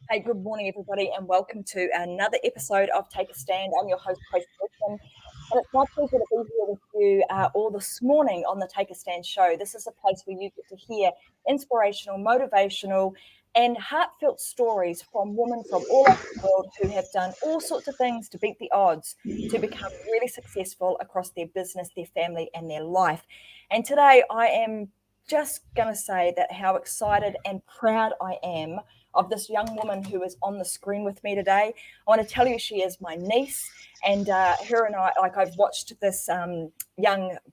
Hey, good morning, everybody, and welcome to another episode of Take a Stand. I'm your host, Tracy, and it's my pleasure to be here with you all this morning on the Take a Stand show. This is a place where you get to hear inspirational, motivational, and heartfelt stories from women from all over the world who have done all sorts of things to beat the odds to become really successful across their business, their family, and their life. And today I am just going to say that how excited and proud I am of this young woman who is on the screen with me today. I want to tell you she is my niece, and her and I, I've watched this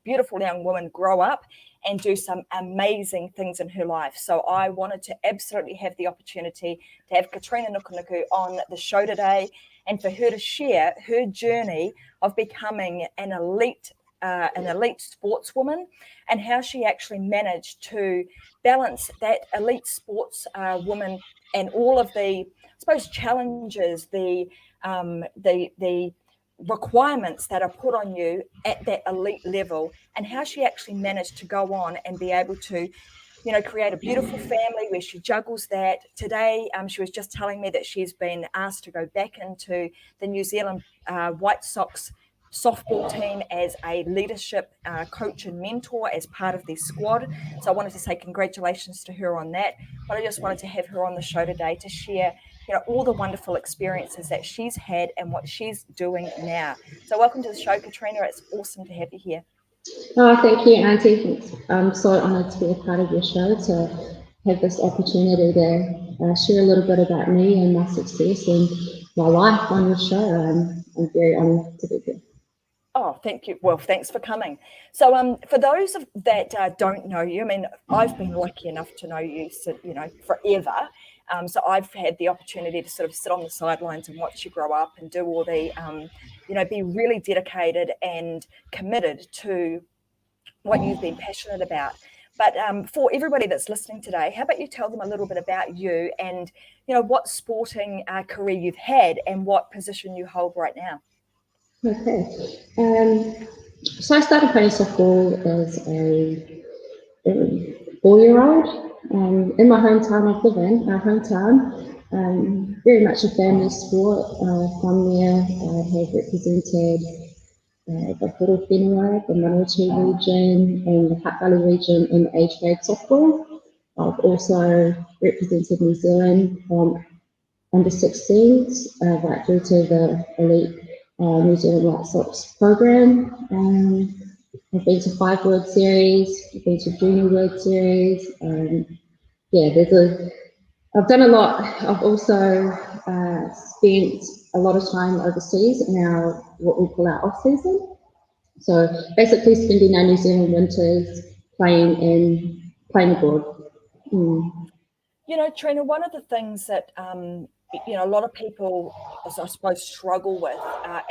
beautiful young woman grow up and do some amazing things in her life. So I wanted to absolutely have the opportunity to have Katrina Nukunuku on the show today and for her to share her journey of becoming an elite sportswoman and how she actually managed to balance that elite sports woman and all of the, I suppose, challenges, the requirements that are put on you at that elite level, and how she actually managed to go on and be able to, create a beautiful family where she juggles that. Today, she was just telling me that she's been asked to go back into the New Zealand White Sox softball team as a leadership coach and mentor as part of their squad. So I wanted to say congratulations to her on that. But I just wanted to have her on the show today to share, all the wonderful experiences that she's had and what she's doing now. So welcome to the show, Katrina. It's awesome to have you here. Oh, thank you, Auntie. I'm so honoured to be a part of your show, to have this opportunity to share a little bit about me and my success and my life on your show. I'm very honoured to be here. Oh, thank you. Well, thanks for coming. So, for those that don't know you, I mean, I've been lucky enough to know you, forever. So I've had the opportunity to sort of sit on the sidelines and watch you grow up and do all the, be really dedicated and committed to what you've been passionate about. But for everybody that's listening today, how about you tell them a little bit about you and, what sporting career you've had and what position you hold right now? Okay. So I started playing softball as a 4-year-old in my hometown of Devon, our hometown. Very much a family sport. From there, I have represented the Whenua, the Manawatu region, and the Hutt Valley region in age grade softball. I've also represented New Zealand from under 16s right through to the elite New Zealand White Sox program. I've been to 5 World Series, I've been to Junior World Series. I've done a lot. I've also spent a lot of time overseas in our what we call our off season. So basically, spending our New Zealand winters playing abroad. Mm. Trina, one of the things that, a lot of people, I suppose, struggle with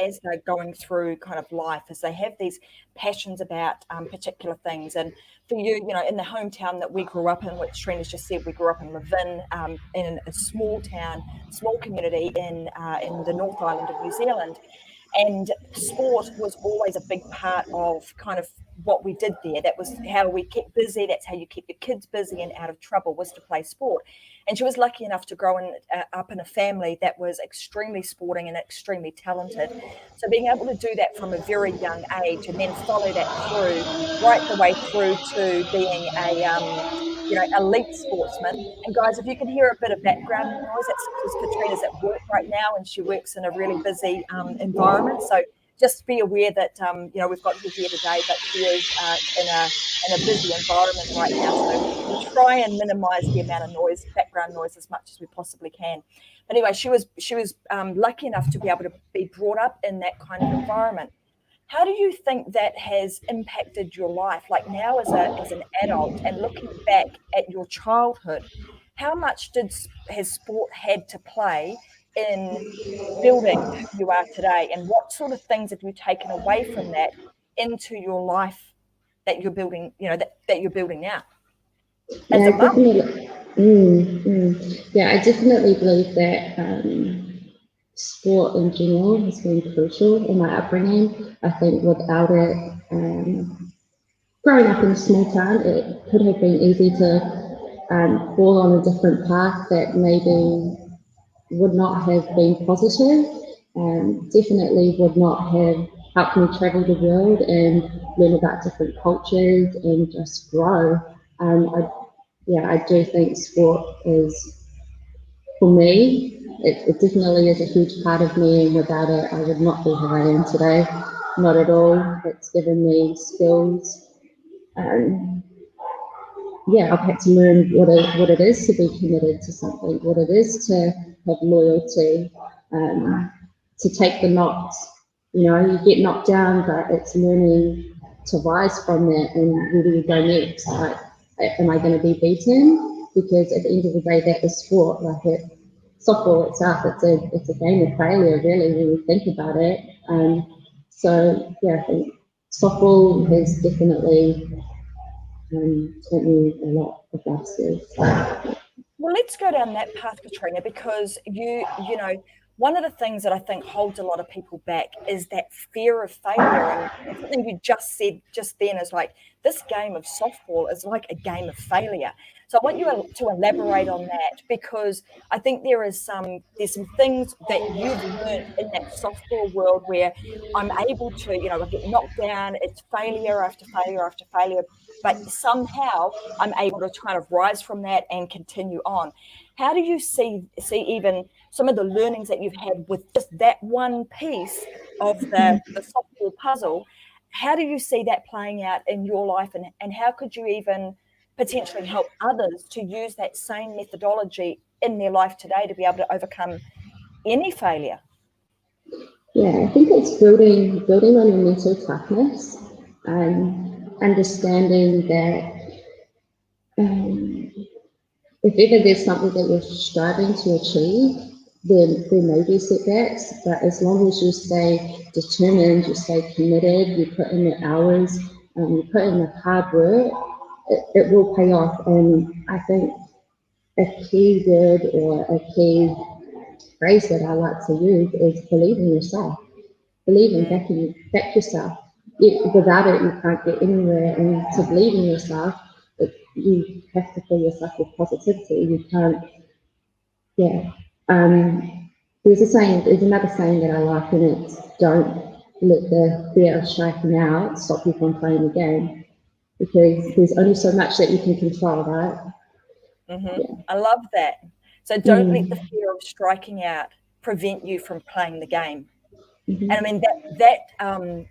as they're going through kind of life is they have these passions about particular things. And for you, in the hometown that we grew up in, which Trina's just said, we grew up in Levin, in a small town, small community in the North Island of New Zealand. And sport was always a big part of kind of what we did there. That was how we kept busy. That's how you keep your kids busy and out of trouble, was to play sport. And she was lucky enough to grow up in a family that was extremely sporting and extremely talented. So being able to do that from a very young age and then follow that through right the way through to being a elite sportsman. And guys, if you can hear a bit of background noise, that's because Katrina's at work right now and she works in a really busy environment. So just be aware that we've got her here today, but she is in a busy environment right now. So we'll try and minimise the amount of noise, background noise, as much as we possibly can. But anyway, she was lucky enough to be able to be brought up in that kind of environment. How do you think that has impacted your life, like now as an adult, and looking back at your childhood? How much has sport had to play in building who you are today, and what sort of things have you taken away from that into your life that you're building, that you're building now as Yeah, a I mum? definitely. Yeah, I definitely believe that sport in general has been crucial in my upbringing. I think without it, growing up in a small town, it could have been easy to fall on a different path that maybe would not have been positive, and definitely would not have helped me travel the world and learn about different cultures and just grow. I do think sport is, for me, it definitely is a huge part of me, and without it, I would not be who I am today. Not at all. It's given me skills. Um, I've had to learn what it is to be committed to something, what it is to have loyalty, to take the knocks. You get knocked down, but it's learning to rise from that, and where do you go next? Like, am I going to be beaten? Because at the end of the day, that is sport. Softball itself, it's a game of failure, really, when you think about it. I think softball has definitely taught me a lot of life skills. Well, let's go down that path, Katrina, because you know, one of the things that I think holds a lot of people back is that fear of failure. And something you just said just then is like, this game of softball is like a game of failure. So I want you to elaborate on that, because I think there's some things that you've learned in that softball world where I'm able to, I get knocked down, it's failure after failure after failure, but somehow I'm able to kind of rise from that and continue on. How do you see even some of the learnings that you've had with just that one piece of the softball puzzle? How do you see that playing out in your life, and how could you even potentially help others to use that same methodology in their life today to be able to overcome any failure? Yeah, I think it's building on your mental toughness, and understanding that if ever there's something that you're striving to achieve, then there may be setbacks, but as long as you stay determined, you stay committed, you put in the hours, you put in the hard work, it will pay off. And I think a key word or a key phrase that I like to use is believe in yourself. Believe in back yourself. Without it, you can't get anywhere. And to believe in yourself, you have to fill yourself with positivity. You can't, yeah. There's another saying that I like, and it's don't let the fear of striking out stop you from playing the game, because there's only so much that you can control, right? I love that. So don't let the fear of striking out prevent you from playing the game. And I mean that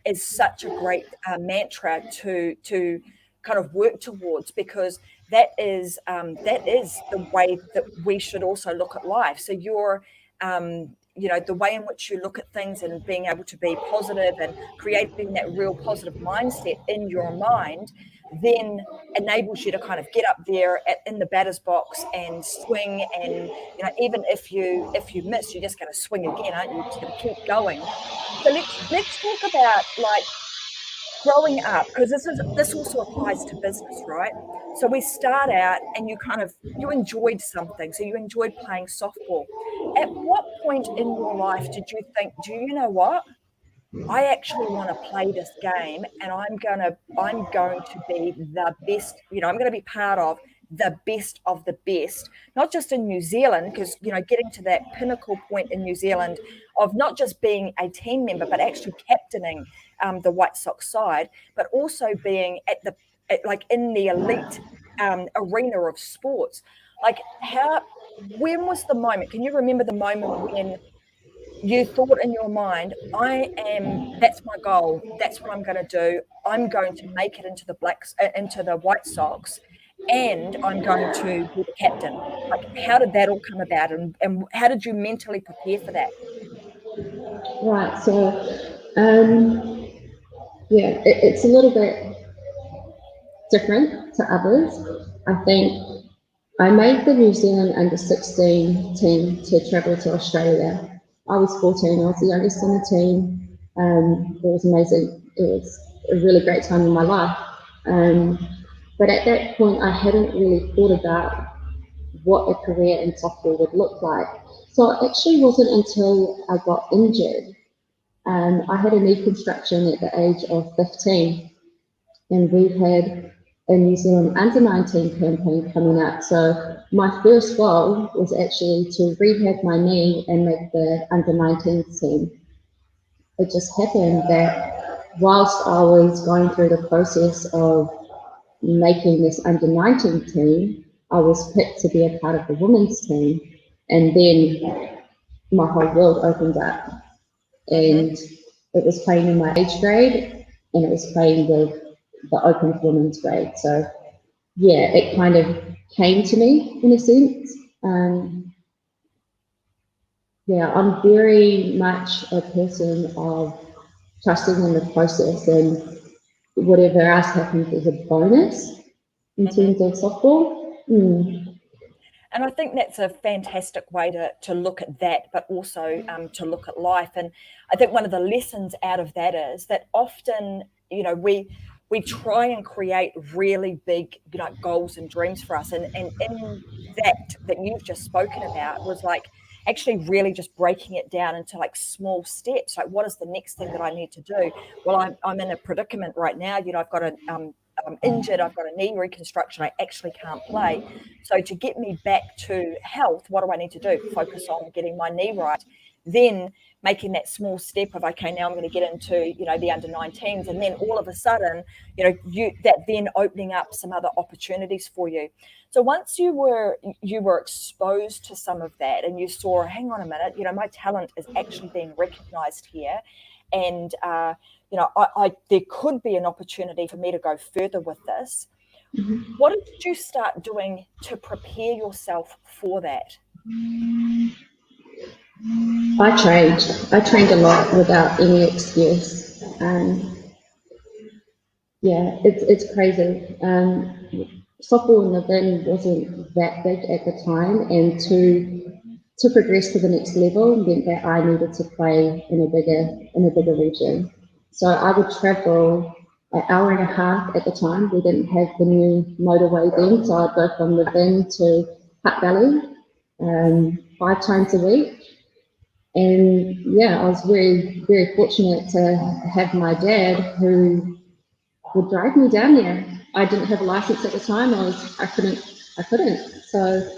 is such a great mantra to kind of work towards, because that is the way that we should also look at life. So the way in which you look at things and being able to be positive and creating that real positive mindset in your mind then enables you to kind of get up there in the batter's box and swing. And even if you miss, you're just going to swing again, aren't you? You're just going to keep going. So let's talk about like growing up, because this also applies to business, right? So we start out and you enjoyed something, so you enjoyed playing softball. At what point in your life did you think, do you know what? I actually want to play this game, and I'm going to be the best. I'm going to be part of the best, not just in New Zealand, because getting to that pinnacle point in New Zealand of not just being a team member, but actually captaining the White Sox side, but also being like in the elite arena of sports. Like when was the moment? Can you remember the moment when you thought in your mind, that's my goal. That's what I'm going to do. I'm going to make it into the White Sox, and I'm going to be the captain. Like, how did that all come about, and how did you mentally prepare for that? Right. So, it's a little bit different to others. I think I made the New Zealand under 16 team to travel to Australia. I was 14, I was the youngest on the team. It was amazing. It was a really great time in my life. But at that point, I hadn't really thought about what a career in softball would look like. So it actually wasn't until I got injured. I had a knee construction at the age of 15, and we had a New Zealand under-19 campaign coming up. So my first goal was actually to rehab my knee and make the under-19 team. It just happened that whilst I was going through the process of making this under-19 team, I was picked to be a part of the women's team. And then my whole world opened up. And it was playing in my age grade, and it was playing with the open women's grade. So yeah, it kind of came to me in a sense. Yeah, I'm very much a person of trusting in the process, and whatever else happens is a bonus in terms of softball. And I think that's a fantastic way to look at that, but also to look at life. And I think one of the lessons out of that is that often, we try and create really big, goals and dreams for us. And in that you've just spoken about was like actually really just breaking it down into like small steps. Like, what is the next thing that I need to do? Well, I'm in a predicament right now. I've got I'm injured, I've got a knee reconstruction, I actually can't play. So to get me back to health, what do I need to do? Focus on getting my knee right. Then making that small step of, okay, now I'm going to get into, the under-19s. And then all of a sudden, that then opening up some other opportunities for you. So once you were exposed to some of that and you saw, hang on a minute, my talent is actually being recognized here. And, there could be an opportunity for me to go further with this. What did you start doing to prepare yourself for that? I trained a lot without any excuse. Yeah, it's crazy. Softball in the bin wasn't that big at the time, and to progress to the next level meant that I needed to play in a bigger region. So I would travel an hour and a half at the time. We didn't have the new motorway then, so I'd go from the bin to Hutt Valley 5 times a week. And yeah, I was very, very fortunate to have my dad who would drive me down there. I didn't have a license at the time. I couldn't. So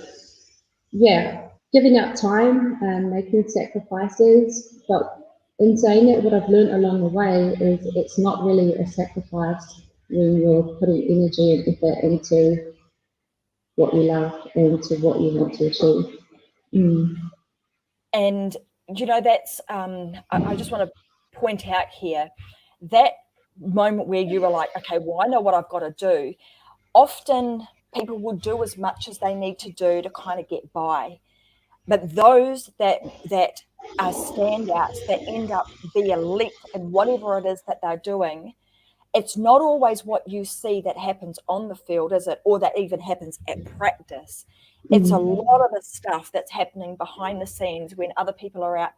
yeah, giving up time and making sacrifices. But in saying that, what I've learned along the way is it's not really a sacrifice when you're putting energy and effort into what you love and to what you want to achieve. And that's I just want to point out here that moment where you were like, okay, well, I know what I've got to do. Often people will do as much as they need to do to kind of get by. But those that are standouts, that end up be elite in whatever it is that they're doing, it's not always what you see that happens on the field, is it? Or that even happens at practice. It's a lot of the stuff that's happening behind the scenes when other people are out,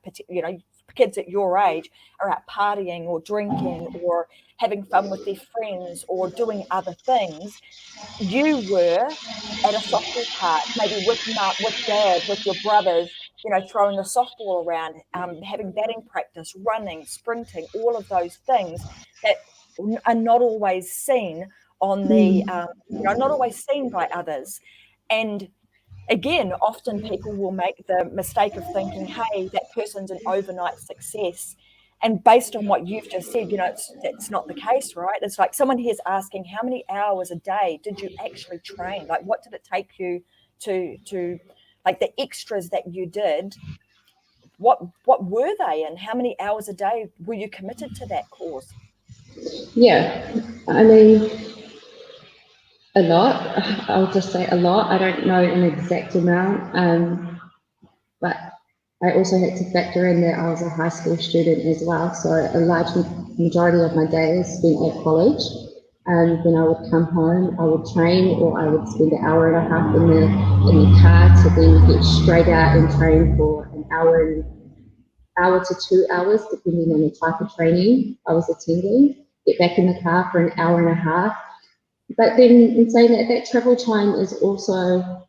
kids at your age are out partying or drinking or having fun with their friends or doing other things. You were at a softball park, maybe with mum, with dad, with your brothers, throwing the softball around, having batting practice, running, sprinting, all of those things that are not always seen on the, not always seen by others. And again, often people will make the mistake of thinking, hey, that person's an overnight success. And based on what you've just said, it's not the case, right? It's like someone here's asking, how many hours a day did you actually train? Like, what did it take you to like the extras that you did? What were they, and how many hours a day were you committed to that cause? Yeah, I mean, a lot. I'll just say a lot. I don't know an exact amount, but I also had to factor in that I was a high school student as well. So a large majority of my day is spent at college. And when I would come home, I would train, or I would spend an hour and a half in the car to then get straight out and train for an hour to 2 hours, depending on the type of training I was attending. Get back in the car for an hour and a half. But then in saying that travel time is also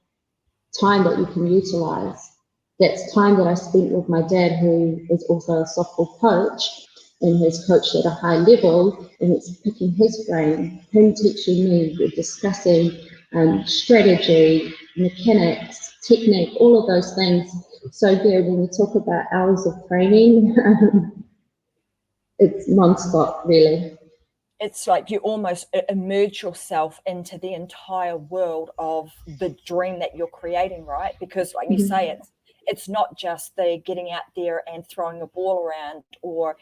time that you can utilize. That's time that I spent with my dad, who is also a softball coach. and has coached at a high level, and it's picking his brain, him teaching me, we're discussing strategy, mechanics, technique, all of those things. So yeah, when we talk about hours of training, it's non-stop, really. It's like you almost immerse yourself into the entire world of the dream that you're creating, right? Because like you say, it's not just the getting out there and throwing a ball around, or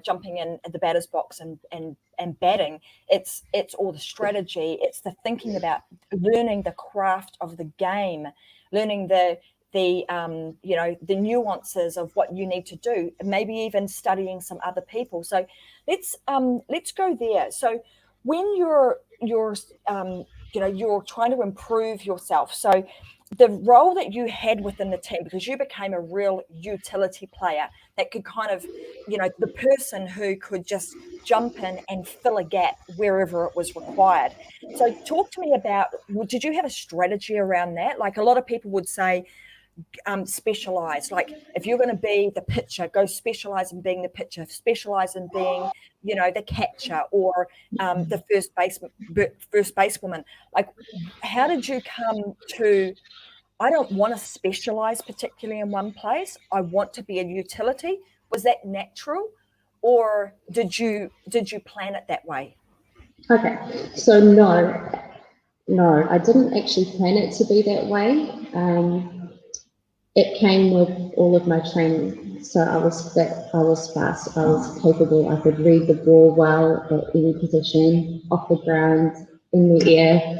jumping in at the batter's box and batting. It's all the strategy. It's the thinking about learning the craft of the game, learning the nuances of what you need to do, and maybe even studying some other people. So let's go there. So when you're trying to improve yourself, so the role that you had within the team, because you became a real utility player that could kind of, the person who could just jump in and fill a gap wherever it was required. So talk to me about, did you have a strategy around that? Like a lot of people would say, specialize. Like if you're going to be the pitcher, go specialize in being the pitcher, specialize in being, the catcher, or the first basewoman. Like, how did you come to, I don't want to specialize particularly in one place, I want to be a utility? Was that natural, or did you plan it that way? Okay, so no, I didn't actually plan it to be that way. It came with all of my training. So I was fit, I was fast, I was capable, I could read the ball well at any position, off the ground, in the air.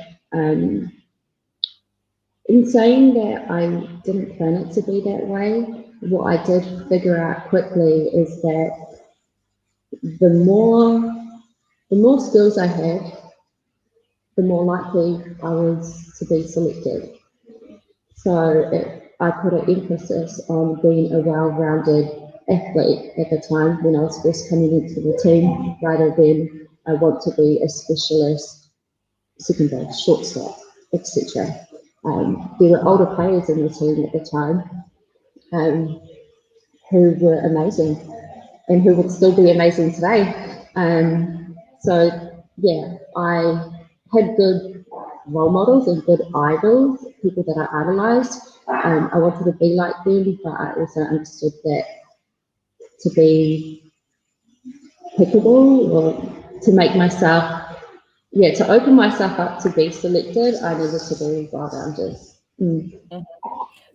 In saying that I didn't plan it to be that way, what I did figure out quickly is that the more skills I had, the more likely I was to be selected. So I put an emphasis on being a well-rounded athlete at the time when I was first coming into the team, rather than I want to be a specialist, second base, shortstop, etc. There were older players in the team at the time who were amazing and who would still be amazing today. So yeah, I had good role models and good idols, people that I idolized. I wanted to be like them, but I also understood that to be pickable, or to make myself, to open myself up to be selected, I needed to be well-rounded.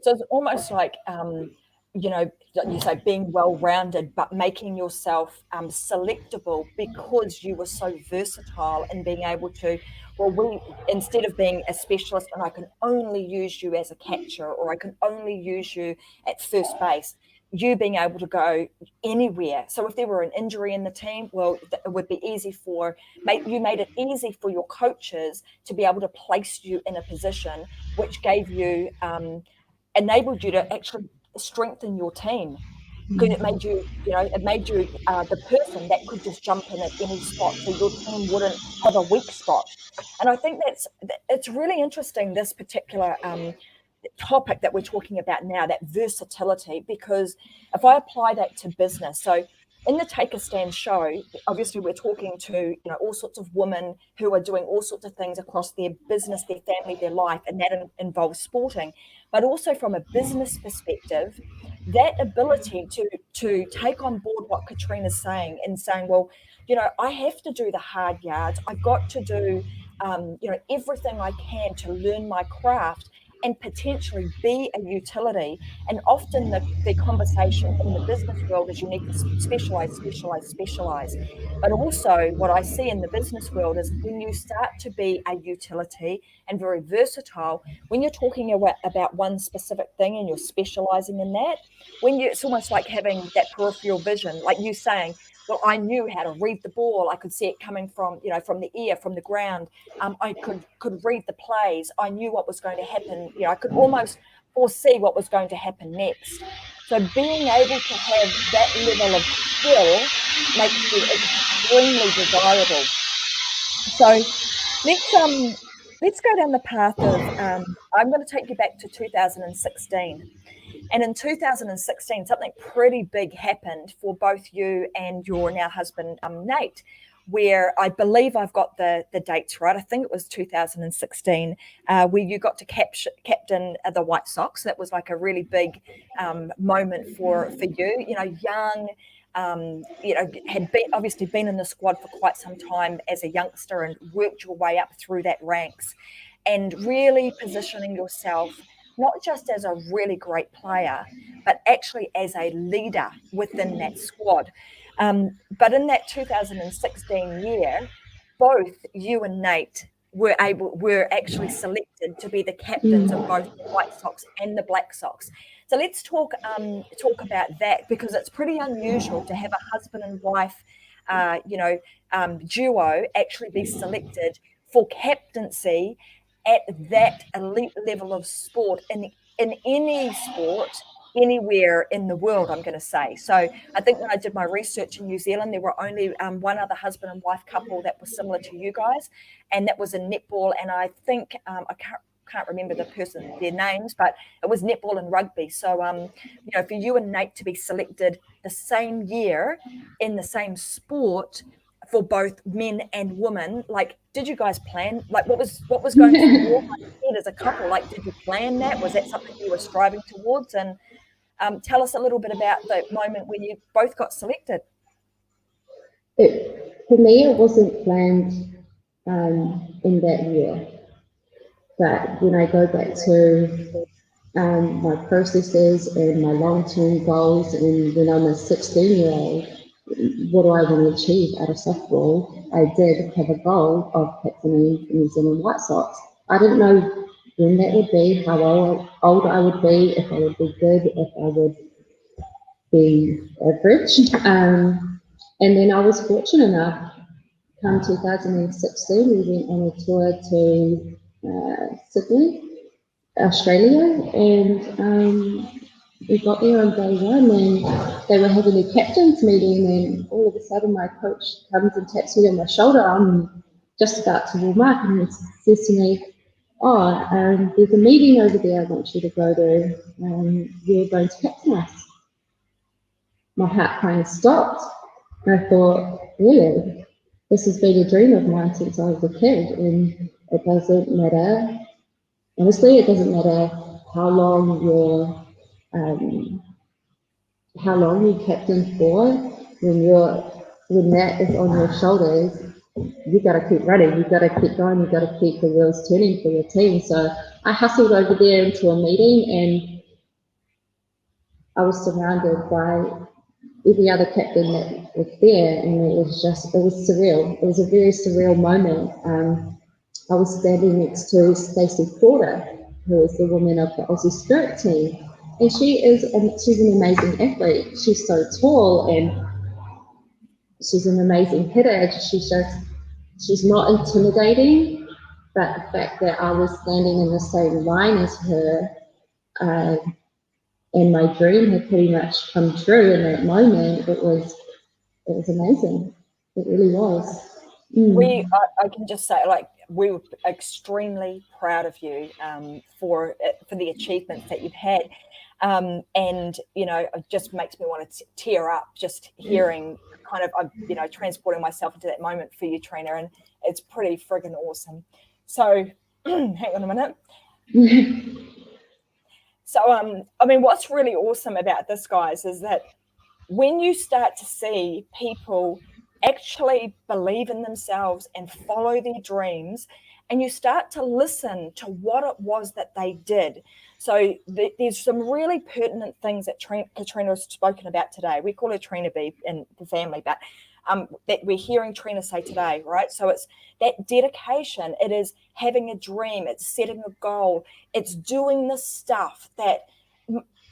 So it's almost like, you say being well-rounded, but making yourself selectable, because you were so versatile in being able to, instead of being a specialist and I can only use you as a catcher, or I can only use you at first base, you being able to go anywhere. So if there were an injury in the team, well, it would be easy you made it easy for your coaches to be able to place you in a position which gave you, enabled you to actually strengthen your team, because it made you, the person that could just jump in at any spot, so your team wouldn't have a weak spot. And I think it's really interesting, this particular topic that we're talking about now, that versatility, because if I apply that to business, so in the Take a Stand show, obviously we're talking to all sorts of women who are doing all sorts of things across their business, their family, their life, and that involves sporting. But also from a business perspective, that ability to take on board what Katrina's saying, and saying, well, I have to do the hard yards. I've got to do everything I can to learn my craft and potentially be a utility. And often the conversation in the business world is you need to specialize, specialize, specialize. But also what I see in the business world is when you start to be a utility and very versatile, when you're talking about one specific thing and you're specializing in that, it's almost like having that peripheral vision, like you saying, well, I knew how to read the ball. I could see it coming from, from the air, from the ground. I could read the plays. I knew what was going to happen. I could almost foresee what was going to happen next. So being able to have that level of skill makes you extremely desirable. So let's let's go down the path of, I'm going to take you back to 2016. And in 2016, something pretty big happened for both you and your now husband, Nate, where I believe I've got the dates right. I think it was 2016, where you got to captain the White Sox. That was like a really big moment for you. You know, young, had obviously been in the squad for quite some time as a youngster and worked your way up through that ranks, and really positioning yourself not just as a really great player, but actually as a leader within that squad. But in that 2016 year, both you and Nate were actually selected to be the captains of both the White Sox and the Black Sox. So let's talk about that, because it's pretty unusual to have a husband and wife, duo actually be selected for captaincy at that elite level of sport in any sport anywhere in the world, I'm going to say. So I think when I did my research in New Zealand, there were only one other husband and wife couple that was similar to you guys, and that was in netball. And I think I can't remember their names, but it was netball and rugby. So for you and Nate to be selected the same year in the same sport for both men and women, like, did you guys plan, like, what was going through your head as a couple? Like, did you plan that? Was that something you were striving towards? And tell us a little bit about the moment when you both got selected. For me, it wasn't planned in that year. But when I go back to my processes and my long-term goals, and when I'm a 16-year-old, what do I want to achieve out of softball? I did have a goal of captaining the New Zealand White Sox. I didn't know when that would be, how old I would be, if I would be good, if I would be average. And then I was fortunate enough, come 2016, we went on a tour to Sydney, Australia, and we got there on day one, and they were having a captain's meeting, and all of a sudden my coach comes and taps me on my shoulder. I'm just about to warm up, and he says to me, there's a meeting over there I want you to go to, you're going to captain us. My heart kind of stopped, and I thought, really? This has been a dream of mine since I was a kid, and it doesn't matter. Honestly, it doesn't matter how long you captain for. When that is on your shoulders, you got to keep running. You got to keep going. You got to keep the wheels turning for your team. So I hustled over there into a meeting, and I was surrounded by every other captain that was there, and it was surreal. It was a very surreal moment. I was standing next to Stacey Porter, who is the woman of the Aussie Spirit team, and she's an amazing athlete. She's so tall, and she's an amazing hitter. She's not intimidating, but the fact that I was standing in the same line as her, and my dream had pretty much come true in that moment, it was amazing. It really was. I can just say, like, we were extremely proud of you for the achievements that you've had, and it just makes me want to tear up just hearing kind of transporting myself into that moment for you, Trina, and it's pretty friggin' awesome. So hang on a minute. So what's really awesome about this, guys, is that when you start to see people actually believe in themselves and follow their dreams, and you start to listen to what it was that they did. So there's some really pertinent things that Katrina has spoken about today. We call her Trina B in the family, but that we're hearing Trina say today, right? So it's that dedication. It is having a dream. It's setting a goal. It's doing the stuff that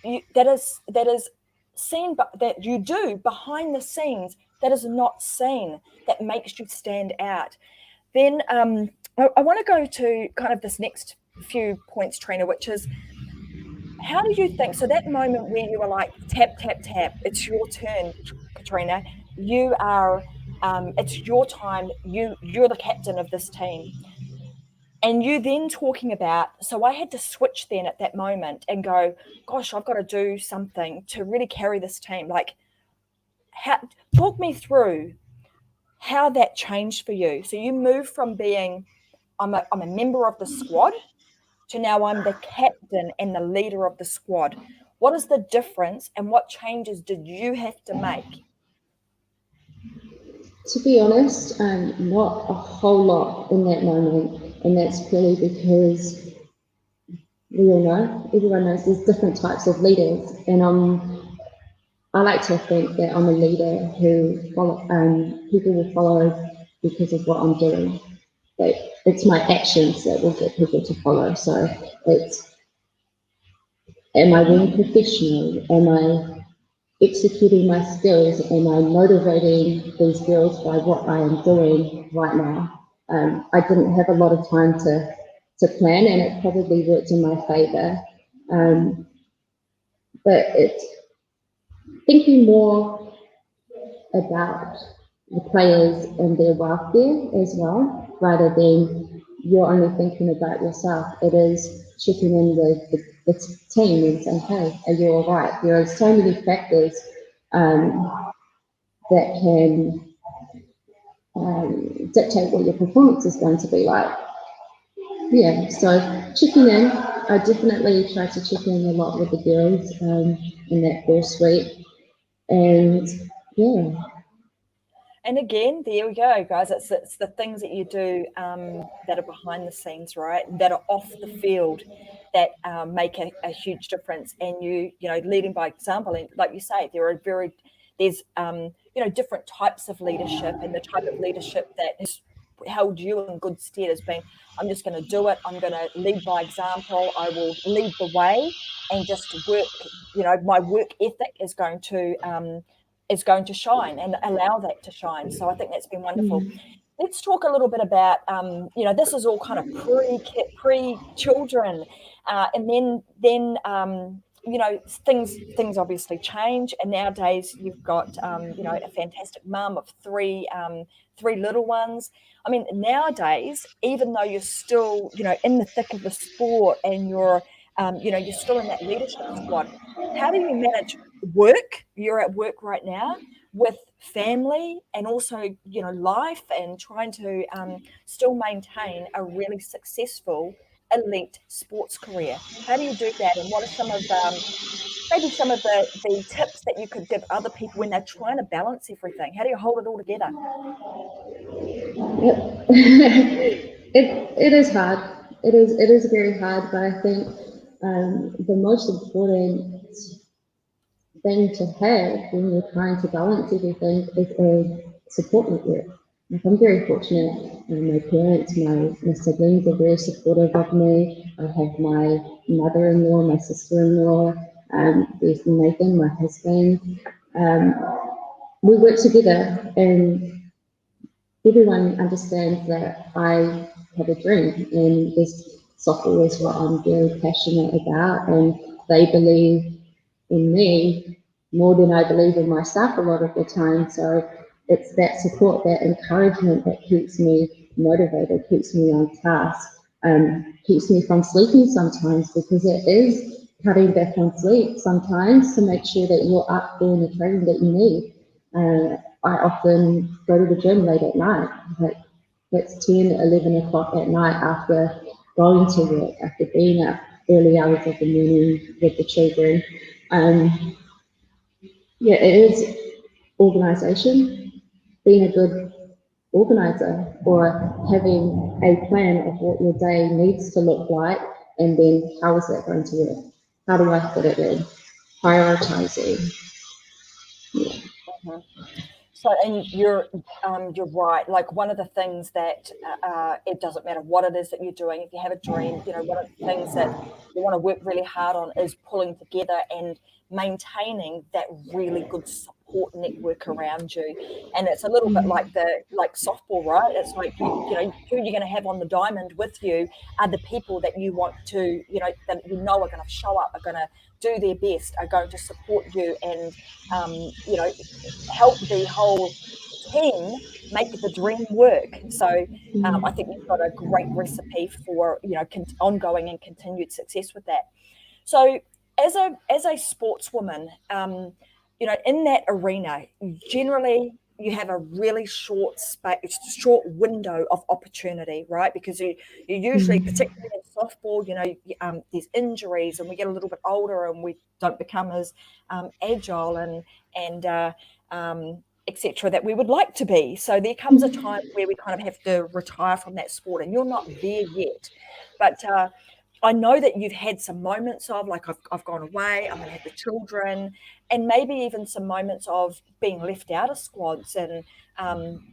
is seen, but that you do behind the scenes that is not seen, that makes you stand out. Then I want to go to kind of this next few points, Trina, which is, how do you think, so that moment where you were like, tap, tap, tap, it's your turn, Katrina, you are, it's your time, you're the captain of this team. And you then talking about, so I had to switch then at that moment and go, gosh, I've got to do something to really carry this team. Like, talk me through how that changed for you. So you moved from being, I'm a member of the squad, to now I'm the captain and the leader of the squad. What is the difference and what changes did you have to make? To be honest, not a whole lot in that moment, and that's purely because we all know, everyone knows there's different types of leaders, and I like to think that I'm a leader who people will follow because of what I'm doing. But it's my actions that will get people to follow. So it's, am I being professional? Am I executing my skills? Am I motivating these girls by what I am doing right now? I didn't have a lot of time to plan, and it probably worked in my favor. But it's thinking more about the players and their welfare as well, rather than you're only thinking about yourself. It is checking in with the team and saying, hey, are you all right? There are so many factors that can dictate what your performance is going to be like. Yeah, so checking in, I definitely try to check in a lot with the girls in that first week. And yeah. And again, there we go, guys. It's the things that you do that are behind the scenes, right? That are off the field that make a huge difference. And you know, leading by example. And like you say, there's different types of leadership, and the type of leadership that has held you in good stead has been, I'm just going to do it. I'm going to lead by example. I will lead the way and just work. You know, my work ethic is going to shine and allow that to shine. So I think that's been wonderful. Let's talk a little bit about, this is all kind of pre-children, and then things obviously change. And nowadays you've got, a fantastic mum of three little ones. I mean, nowadays, even though you're still, in the thick of the sport and you're still in that leadership squad, how do you manage work? You're at work right now with family and also, life, and trying to still maintain a really successful elite sports career. How do you do that? And what are some of maybe some of the tips that you could give other people when they're trying to balance everything? How do you hold it all together? Yep. It is hard. It is very hard, but I think the most important thing to have when you're trying to balance everything is a support network. Like, I'm very fortunate. My parents, my siblings are very supportive of me. I have my mother-in-law, my sister-in-law, there's Nathan, my husband. We work together, and everyone understands that I have a dream, and this soccer is what I'm very passionate about, and they believe in me more than I believe in myself a lot of the time. So it's that support, that encouragement that keeps me motivated, keeps me on task, keeps me from sleeping sometimes, because it is cutting back on sleep sometimes to make sure that you're up doing the training that you need. I often go to the gym late at night, like it's 10, 11 o'clock at night after going to work, after being up early hours of the morning with the children. Yeah, it is organisation, being a good organizer, or having a plan of what your day needs to look like, and then how is that going to work? How do I fit it in? Prioritizing. Yeah. Mhm. So, and you're right. Like, one of the things that it doesn't matter what it is that you're doing. If you have a dream, one of the things that you want to work really hard on is pulling together and maintaining that really good support network around you. And it's a little bit like softball, right? It's like who you're going to have on the diamond with you are the people that you want to, that are going to show up, are going to do their best, are going to support you, and help the whole team make the dream work. So I think you've got a great recipe for, ongoing and continued success with that. So as a sportswoman, in that arena, generally you have a really short window of opportunity, right? Because you usually, particularly in softball, there's injuries, and we get a little bit older, and we don't become as agile and etc. that we would like to be. So there comes a time where we kind of have to retire from that sport, and you're not there yet. But I know that you've had some moments of, like, I've gone away, I'm going to have the children, and maybe even some moments of being left out of squads. And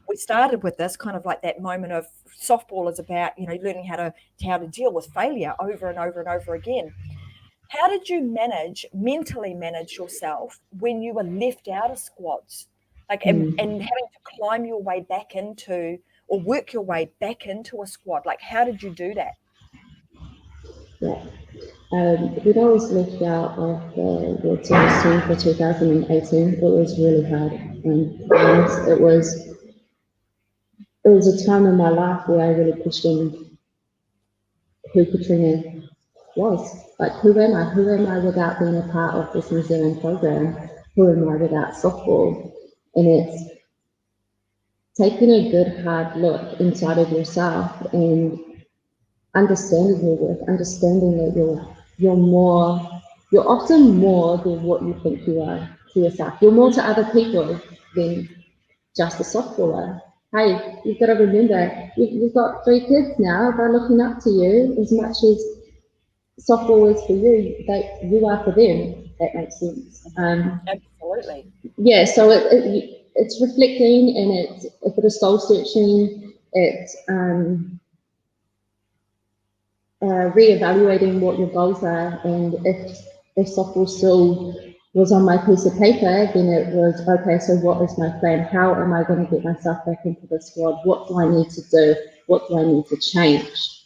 we started with this kind of like that moment of softball is about, learning how to deal with failure over and over and over again. How did you mentally manage yourself when you were left out of squads? Like, and having to climb your way back into, or work your way back into a squad? Like, how did you do that? Yeah. When I was left out of the tennis team for 2018, it was really hard. And it was a time in my life where I really questioned who Katrina was. Like, who am I? Who am I without being a part of this New Zealand program? Who am I without softball? And it's taking a good hard look inside of yourself and understanding your worth, understanding that you're often more than what you think you are to yourself. You're more to other people than just a softballer. Hey, you've got to remember, you've got 3 kids now. They're looking up to you as much as softball is for you. You are for them. That makes sense. Absolutely. Yeah. So it's reflecting, and it's a bit of soul searching. It's reevaluating what your goals are, and if softball still was on my piece of paper, then it was okay. So what is my plan? How am I going to get myself back into the squad? What do I need to do? What do I need to change?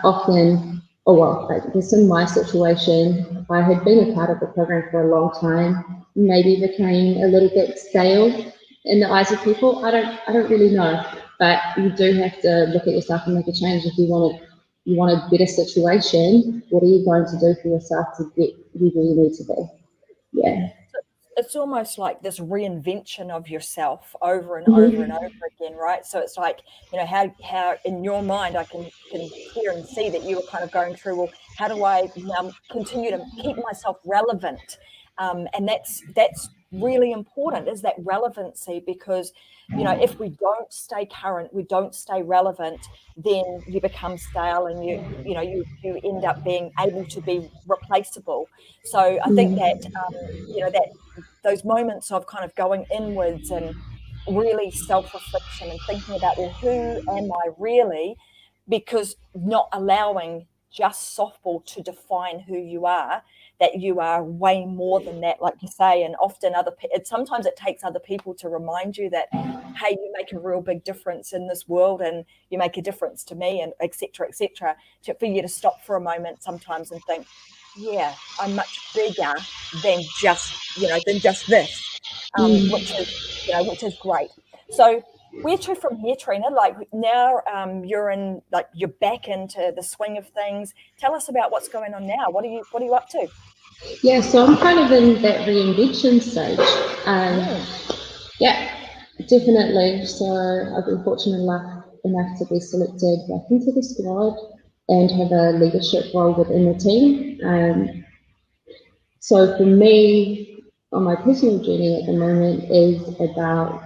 Often, like just in my situation, I had been a part of the program for a long time. Maybe became a little bit stale in the eyes of people. I don't really know, but you do have to look at yourself and make a change if you want a better situation. What are you going to do for yourself to get you where you need to be? Yeah. It's almost like this reinvention of yourself over and over and over again, right? So it's like, how in your mind I can hear and see that you were kind of going through, well, how do I now continue to keep myself relevant? And that's really important, is that relevancy, because if we don't stay current, we don't stay relevant, then you become stale, and you end up being able to be replaceable. So I think that that those moments of kind of going inwards and really self-reflection and thinking about, well, who am I really? Because not allowing just softball to define who you are, that you are way more than that, like you say. And often sometimes it takes other people to remind you that, hey, you make a real big difference in this world, and you make a difference to me, and et cetera, for you to stop for a moment sometimes and think, yeah, I'm much bigger than just this, which is great. So where to from here, Trina? Like, now you're back into the swing of things. Tell us about what's going on now. What are you up to? Yeah, so I'm kind of in that reinvention stage. Yeah, definitely. So I've been fortunate enough to be selected back into the squad and have a leadership role within the team. So for me, on my personal journey at the moment, is about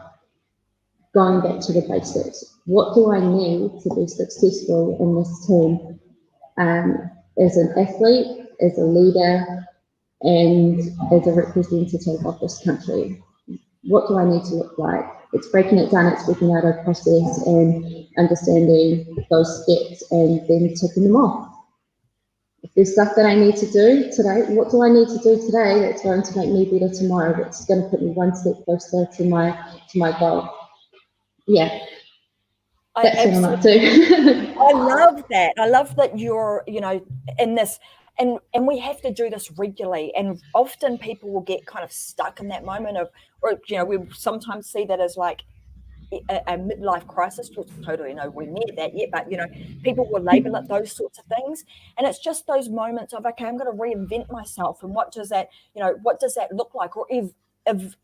going back to the basics. What do I need to be successful in this team? As an athlete, as a leader, and as a representative of this country? What do I need to look like? It's breaking it down, it's working out a process and understanding those steps and then ticking them off. If there's stuff that I need to do today, what do I need to do today that's going to make me better tomorrow, that's going to put me one step closer to my goal? Yeah. That's what I'm up to. I love that. I love that you're, in this, and we have to do this regularly. And often people will get kind of stuck in that moment of, or we sometimes see that as like, a midlife crisis. We're totally nowhere near that yet, but people will label it those sorts of things, and it's just those moments of, okay, I'm going to reinvent myself, and what does that look like? Or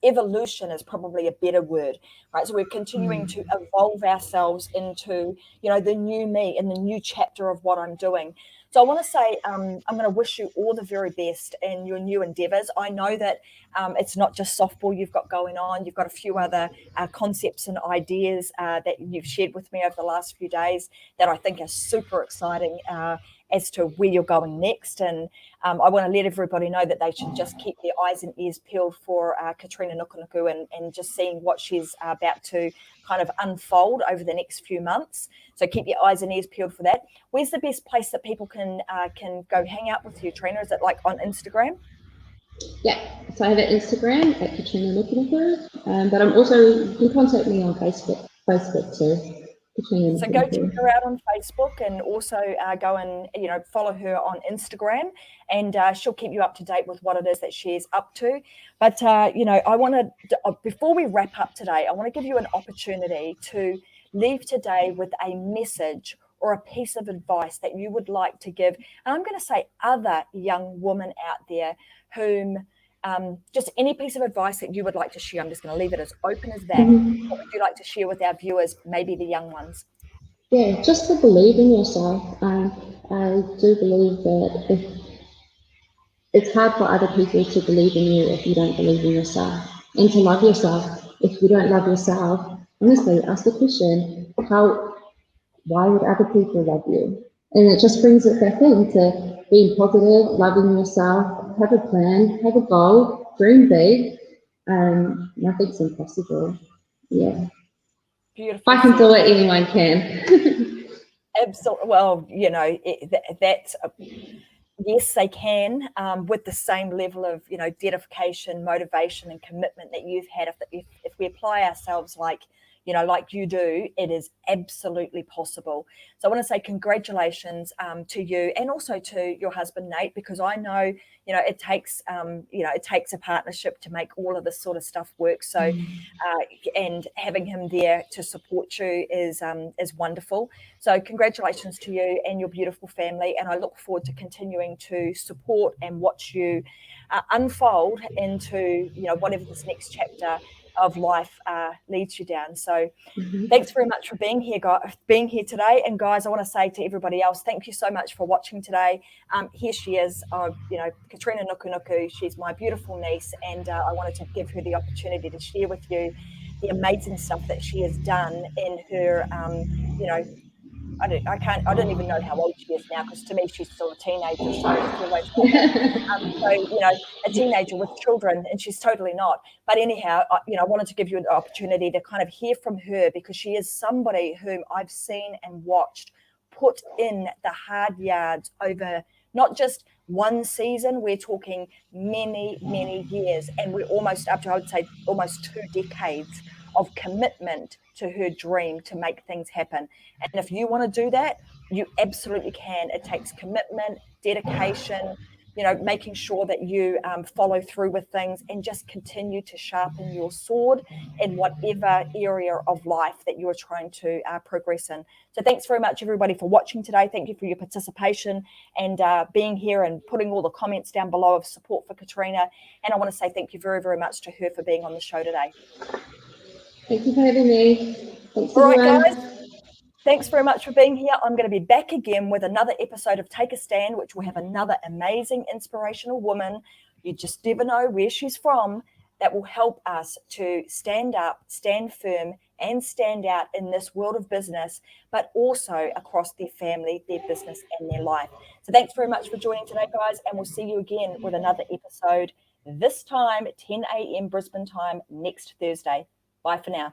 evolution is probably a better word, right? So we're continuing to evolve ourselves into the new me and the new chapter of what I'm doing. So I want to say I'm going to wish you all the very best in your new endeavors. I know that it's not just softball you've got going on. You've got a few other concepts and ideas that you've shared with me over the last few days that I think are super exciting as to where you're going next. And I want to let everybody know that they should just keep their eyes and ears peeled for Katrina Nukunuku and just seeing what she's about to kind of unfold over the next few months. So keep your eyes and ears peeled for that. Where's the best place that people can go hang out with you, Trina? Is it like on Instagram? Yeah, so I have an Instagram at Katrina Nukunuku, but I'm also, you can contact me on Facebook too. So go check her out on Facebook, and also go and follow her on Instagram, and she'll keep you up to date with what it is that she's up to. But I want to, before we wrap up today, I want to give you an opportunity to leave today with a message or a piece of advice that you would like to give. And I'm going to say other young women out there whom just any piece of advice that you would like to share. I'm just going to leave it as open as that. What would you like to share with our viewers, maybe the young ones? Yeah, just to believe in yourself. I do believe that it's hard for other people to believe in you if you don't believe in yourself, and to love yourself. If you don't love yourself, honestly, ask the question: why would other people love you? And it just brings it back into being positive, loving yourself, have a plan, have a goal, dream big. Nothing's impossible. Yeah. Beautiful. If I can do it, anyone can. Absolutely. Well, that's yes, they can, with the same level of dedication, motivation, and commitment that you've had. If we apply ourselves like you do, it is absolutely possible. So I want to say congratulations to you, and also to your husband, Nate, because I know, it takes a partnership to make all of this sort of stuff work. So, and having him there to support you is wonderful. So congratulations to you and your beautiful family. And I look forward to continuing to support and watch you unfold into, whatever this next chapter of life leads you down. So thanks very much for being here today. And guys, I want to say to everybody else, thank you so much for watching today. Here she is, Katrina Nukunuku. She's my beautiful niece, and I wanted to give her the opportunity to share with you the amazing stuff that she has done in her, I don't even know how old she is now, because to me she's still a teenager. So it's always a teenager with children, and she's totally not. But anyhow, I wanted to give you an opportunity to kind of hear from her, because she is somebody whom I've seen and watched put in the hard yards over not just one season. We're talking many, many years, and we're almost up to, I would say, almost 2 decades of commitment to her dream to make things happen. And if you want to do that, you absolutely can. It takes commitment, dedication, making sure that you follow through with things, and just continue to sharpen your sword in whatever area of life that you're trying to progress in. So thanks very much, everybody, for watching today. Thank you for your participation and being here and putting all the comments down below of support for Katrina. And I want to say thank you very, very much to her for being on the show today. Thank you for having me. Thanks, all everyone. right, guys. Thanks very much for being here. I'm going to be back again with another episode of Take a Stand, which will have another amazing, inspirational woman. You just never know where she's from, that will help us to stand up, stand firm, and stand out in this world of business, but also across their family, their business, and their life. So thanks very much for joining today, guys, and we'll see you again with another episode, this time 10 a.m. Brisbane time next Thursday. Bye for now.